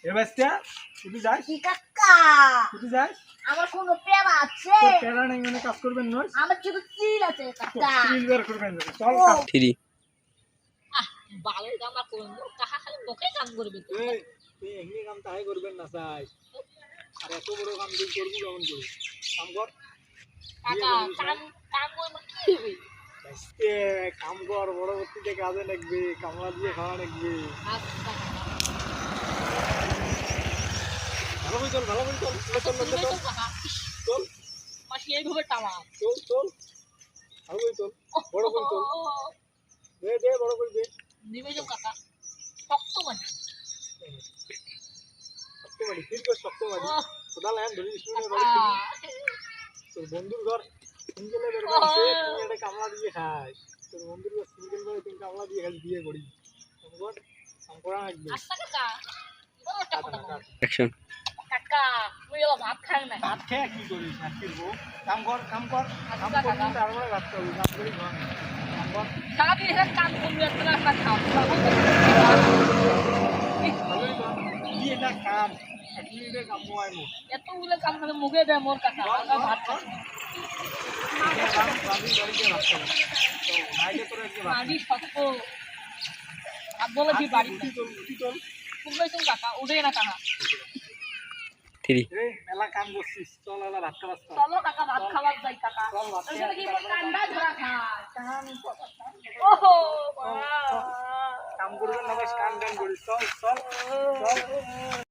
এ বাচ্চা তুই যাস কি কাকা তুই যাস আমার কোনো প্রেম আছে তোর প্যারা নাই মানে কাজ করবেন নয় আমার শুধু চিল আছে কাকা সিল বের করবেন চল কাজ থ্রি বালের গামা কোন কাকা খালি মুখে কাম করবে এই তুই এমনি কাম তাই করবেন না চাই আর এত বড় কাম তুই করবি কেমন করে কাম কর কাকা কাম কাম করব কি হবে আজকে কাম কর পরবর্তীতে কাজে লাগবে কামলা দিয়ে খাওয়া লাগবে আচ্ছা ভালো করে চল ভালো করে চল চল চল চল চল কাকা চল মাসি এইভাবে টাওয়া চল চল ভালো করে চল বড় করে চল দে দে বড় করে দে নিবে যাও কাকা শক্ত মানে শক্ত বাড়ি ফির কর শক্ত বাড়ি কোদা লাইন ধরে শুনে বাড়ি তোর বন্ধুর ঘর সিঙ্গেলে বের করছে তুই একটা কামলা দিয়ে খাস তোর বন্ধুর ঘর সিঙ্গেল করে তুই কামলা দিয়ে খালি বিয়ে করি কাম করা লাগবে আচ্ছা কাকা অ্যাকশন কাকা তুই এবার ভাত খাই না ভাত খেয়ে কি করিস আর ফিরবো কাম কর কাম আচ্ছা, করবি কাকা। তারপরে ভাত খাবি কাম করি ঘর কাম কর সারাদিন এখানে কাম করবি একটা না খাও ভালোই কর কি এটা কাম একদিন এটা কাম হয় মোট এতগুলো কাম করে মুখে দেয় মোর কাকা কাকা ভাত খাই কাম রাবি বাড়িতে ভাত খাবো তো নাইলে তোর একদিন ভাত মাঝি শক্ত আর বলে কি বাড়ি উঠি চল তুমি তুমি কাকা উঠে না কাকা থ্রি রে মেলা কাম করছিস চল এলা ভাত খাবার চল চলো কাকা ভাত খাবার যাই কাকা চল ভাত ওই জন্য কি মোর কান্ডা ধরা খায় ওহো কাম করবেন না বাস কাম কাম করিস চল চল চল